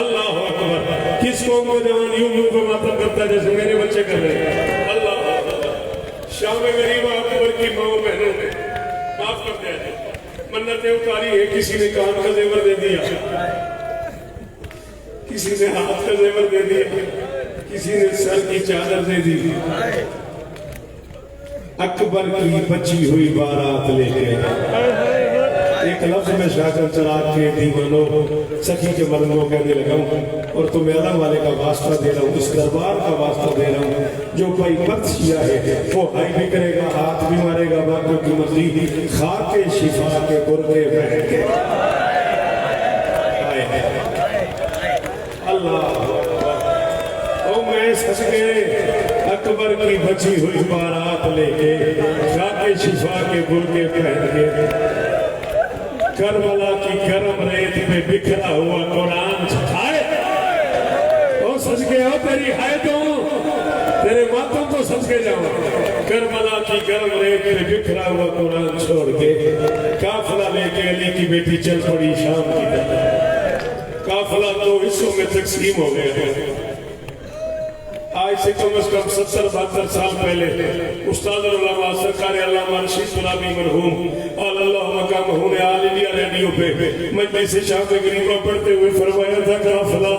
अल्लाह अकबर किस कौम को जवान यूं यूं को मातम करता है जैसे मेरे बच्चे कर रहे हैं अल्लाह शाम गरीबा अकबर की मां बहनों ने माफ कर दिया मन्नतें उतारी है किसी ने कान का जेवर दे दिया किसी ने हाथ का जेवर दे दिया किसी ने सर की चादर दे दी अकबर की बची हुई बारात लेके एक लफ्ज में शासन चला के दीवानों सखी के मर्दों कहने लगा हूं और तुम्हें अल्लाह वाले का वास्ता दे रहा हूं इस दरबार का वास्ता दे रहा हूं जो कोई मत किया है वो हाई भी करेगा हाथ भी मारेगा बातों की मर्जी खा के शिफा के बुरके बैठ के अल्लाह मैं सच गए अकबर की बची हुई बारात लेके खाके शिफा के बुरके पहन के करबला की गरम रेत पे बिखरा हुआ कुरान छाए ओ सच के हो तेरी है तो तेरे मातम को सच के जाओ करबला की गरम रेत पे बिखरा हुआ कुरान छोड़ के काफिला लेके अली की बेटी चल पड़ी शाम की तरफ काफिला 2 हिस्सों में तकसीम हो गया आज से कम 70-72 साल पहले उस्ताद उलमा सरकार अल्लामा रशीद तुराबी मरहूम और अल्लाह मकामहू ने ऑल इंडिया रेडियो पे मजलिस शाम गरीबा पढ़ते हुए फरमाया था काफिला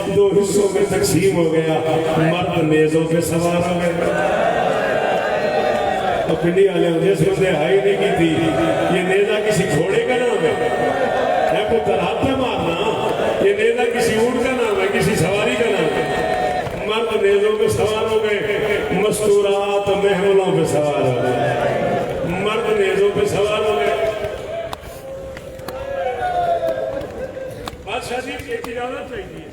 2 हिस्सों में तकसीम हो गया मर्द नेज़ों पे सवार हो गए और पिंडी वाले जिस बंदे हाई नहीं की थी ये नेज़ा किसी घोड़े का नाम है पुत्र हाथ में मारना ये नेज़ा किसी ऊंट का नाम है किसी सवारी का नाम है मर्द नेज़ों पे सवार हो गए मस्तूरात महलों पे सवार हो गए मर्द नेज़ों पे सवार हो गए बादशाह जी एक इजाजत चाहिए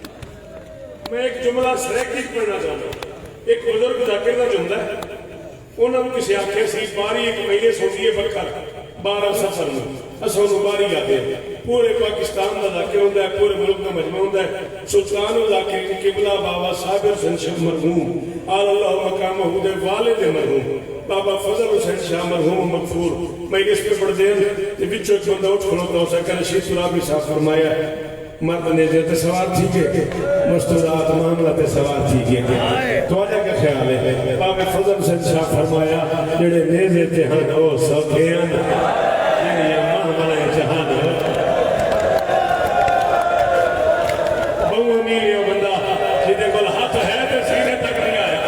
मैं एक जुमला सरेकी पढ़ना चाहता हूं एक बुजुर्ग जाकिर का जुमला है उन्होंने किसी आखे सी बारी एक महीने सोची है बखर 12 सफर में असों बारी आते हैं पूरे पाकिस्तान का जाकिर होता है पूरे मुल्क का मजमा होता है सुल्तान जाकिर किबला बाबा साबिर हुसैन मरहूम अल्लाह मकामहू दे वालिद मरहूम बाबा फजल हुसैन शाह मरहूम मगफूर मैं इस पे पढ़ दे ते विचो एक बंदा उठ खलोता हो सके रशीद तुराबी साहब फरमाया मर्द ने जो सवार ठीक है मस्तूरात मामला ते सवार ठीक है तो क्या ख्याल है बाबा फजल हुसैन शाह फरमाया जेड़े नेज़े ते हन ओ सौखे हन जेड़ी मामला जहान बंदा जिदे कोल हाथ है तो सीने तक नहीं आया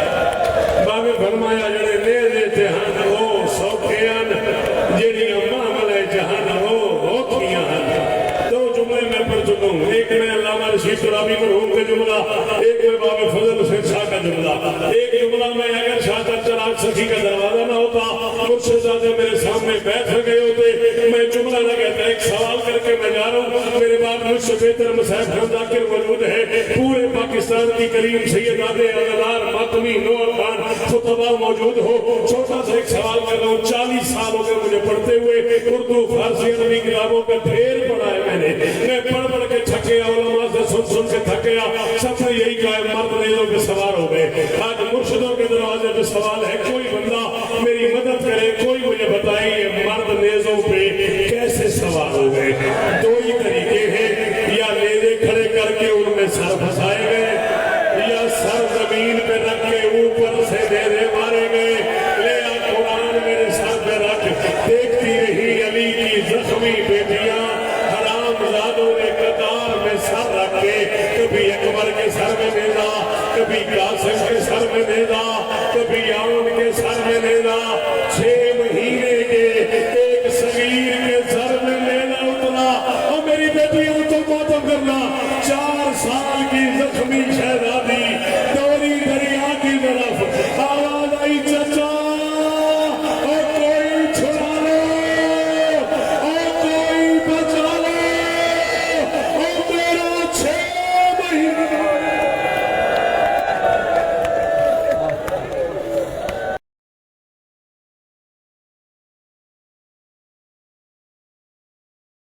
बाबे फरमाया जेड़े नेज़े ते हन ओ सौखे हन जेड़ी मामला जहान ओ औखियां हन 2 जुमले मैं पढ़ चुका हूं एक में अल्लामा रशीद तुराबी मरहूम का जुमला एक में बाबा फजल हुसैन शाह का जुमला एक जुमला में अगर शाह चराग सखी का दरवाजा ना होता मुर्शिदाबाद मेरे सामने बैठ गए होते मैं जुमला ना कहता एक सवाल करके मैं जा रहा हूँ मेरे बाद मुझसे बेहतर मसैब खान जाकिर मौजूद है पूरे पाकिस्तान की करीम सैयदादे अज़लार मातमी नूर खान खुतबा मौजूद हो छोटा सा एक सवाल कर रहा हूँ 40 साल हो गए मुझे पढ़ते हुए उर्दू फारसी अरबी किताबों का ढेर पढ़ा है मैंने मैं पढ़ पढ़ के थक गया उलमा से सुन के थक गया सबने यही कहा मर्द नेज़ों पे सवार हो गए आज मुर्शिदों के दरवाजे पे सवाल है कोई बंदा मेरी मदद करे कोई मुझे बताए ये मर्द नेज़ों पे कैसे सवार हो गए 2 ही तरीके हैं या नेज़े खड़े करके उनमें सर फंसाए गए या सर जमीन पे रख के ऊपर से नेज़े मारे गए ले आ कुरान मेरे सर पे रख देखती रही अली की जख्मी बेटी जवान के सर में लेना, 6 महीने के एक सगीर के सर में लेना उतना, और मेरी बेटियों तो मातम करना, 4 साल